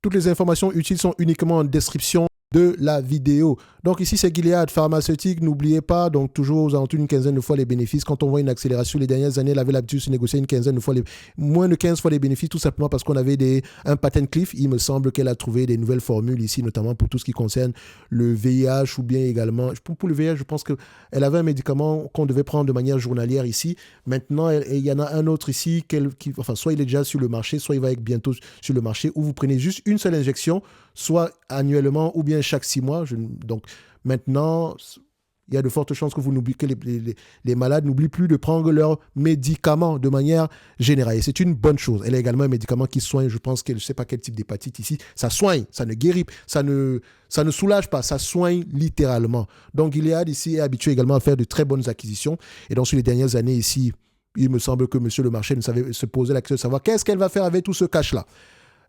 Toutes les informations utiles sont uniquement en description de la vidéo. Donc ici, c'est Gilead Pharmaceutique. N'oubliez pas, donc toujours aux alentours d'une quinzaine de fois les bénéfices. Quand on voit une accélération, les dernières années, elle avait l'habitude de se négocier une quinzaine de fois, moins de 15 fois les bénéfices, tout simplement parce qu'on avait un patent cliff. Il me semble qu'elle a trouvé des nouvelles formules ici, notamment pour tout ce qui concerne le VIH ou bien également, pour le VIH, je pense qu'elle avait un médicament qu'on devait prendre de manière journalière ici. Maintenant, il y en a un autre ici, enfin, soit il est déjà sur le marché, soit il va être bientôt sur le marché, où vous prenez juste une seule injection, soit annuellement ou bien chaque 6 mois. Donc maintenant, il y a de fortes chances que les malades n'oublient plus de prendre leurs médicaments de manière générale. Et c'est une bonne chose. Elle a également un médicament qui soigne, je pense que je ne sais pas quel type d'hépatite ici. Ça soigne, ça ne guérit, ça ne soulage pas, ça soigne littéralement. Donc Gilead ici est habitué également à faire de très bonnes acquisitions. Et donc sur les dernières années ici, il me semble que monsieur le marché se posait la question de savoir qu'est-ce qu'elle va faire avec tout ce cash-là.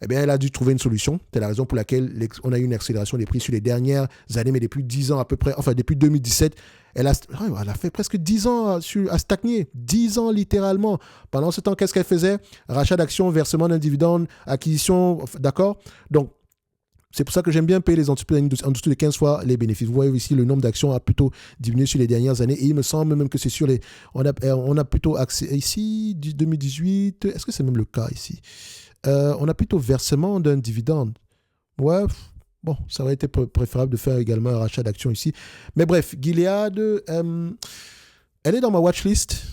Eh bien, elle a dû trouver une solution. C'est la raison pour laquelle on a eu une accélération des prix sur les dernières années, mais depuis 10 ans à peu près, enfin depuis 2017, elle a fait presque 10 ans à stagner. 10 ans littéralement. Pendant ce temps, qu'est-ce qu'elle faisait? Rachat d'actions, versement d'un dividende, acquisition, d'accord? Donc, c'est pour ça que j'aime bien payer les entreprises en dessous de 15 fois les bénéfices. Vous voyez ici, le nombre d'actions a plutôt diminué sur les dernières années. Et il me semble même que c'est sur les... On a plutôt accès... Ici, 2018, est-ce que c'est même le cas ici? On a plutôt versement d'un dividende. Ouais, bon, ça aurait été préférable de faire également un rachat d'actions ici. Mais bref, Gilead, elle est dans ma watchlist.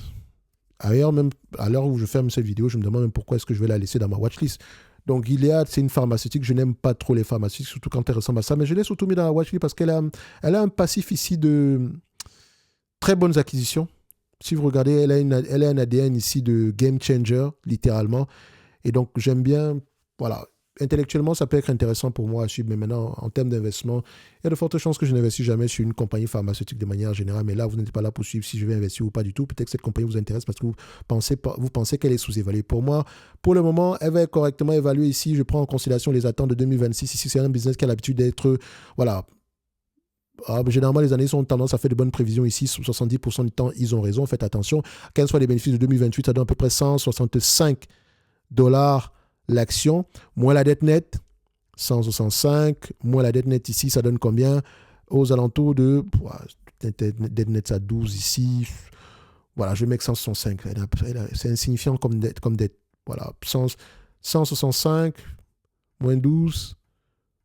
D'ailleurs, même à l'heure où je ferme cette vidéo, je me demande même pourquoi est-ce que je vais la laisser dans ma watchlist. Donc, Gilead, c'est une pharmaceutique. Je n'aime pas trop les pharmaceutiques, surtout quand elles ressemblent à ça. Mais je l'ai surtout mis dans la watchlist parce qu'elle a un passif ici de très bonnes acquisitions. Si vous regardez, elle a un ADN ici de game changer, littéralement. Et donc, j'aime bien, voilà, intellectuellement, ça peut être intéressant pour moi à suivre, mais maintenant, en termes d'investissement, il y a de fortes chances que je n'investis jamais sur une compagnie pharmaceutique de manière générale, mais là, vous n'êtes pas là pour suivre si je vais investir ou pas du tout. Peut-être que cette compagnie vous intéresse parce que vous pensez qu'elle est sous-évaluée. Pour moi, pour le moment, elle va être correctement évaluée ici. Je prends en considération les attentes de 2026. Ici, c'est un business qui a l'habitude d'être, voilà. Généralement, les années ont tendance à faire de bonnes prévisions ici. 70% du temps, ils ont raison. Faites attention. 15 fois les bénéfices de 2028, ça donne à peu près 165 $ l'action, moins la dette nette, 165, moins la dette nette ici, ça donne combien? Aux alentours de, dette nette, ça 12 ici, voilà, je vais mettre 165, c'est insignifiant comme dette, voilà, 165, moins 12,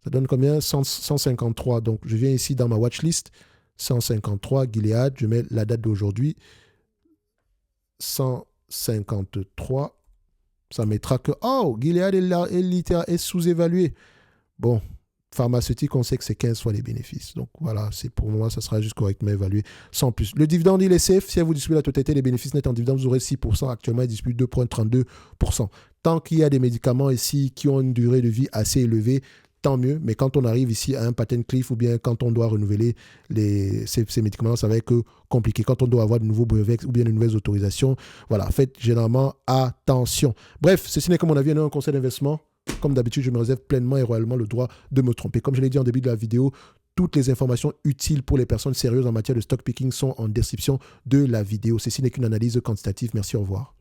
ça donne combien? 153, donc je viens ici dans ma watchlist, 153, Gilead, je mets la date d'aujourd'hui, 153, ça mettra que, oh, Gilead est sous-évalué. Bon, pharmaceutique, on sait que c'est 15 fois les bénéfices. Donc voilà, pour moi, ça sera juste correctement évalué, sans plus. Le dividende, il est safe. Si elle vous distribue la totalité des bénéfices nets en dividende, vous aurez 6%. Actuellement, il distribue 2,32%. Tant qu'il y a des médicaments ici qui ont une durée de vie assez élevée, tant mieux. Mais quand on arrive ici à un patent cliff ou bien quand on doit renouveler ces médicaments, ça va être compliqué. Quand on doit avoir de nouveaux brevets ou bien de nouvelles autorisations, voilà, faites généralement attention. Bref, ceci n'est que mon avis, un conseil d'investissement. Comme d'habitude, je me réserve pleinement et royalement le droit de me tromper. Comme je l'ai dit en début de la vidéo, toutes les informations utiles pour les personnes sérieuses en matière de stock picking sont en description de la vidéo. Ceci n'est qu'une analyse quantitative. Merci, au revoir.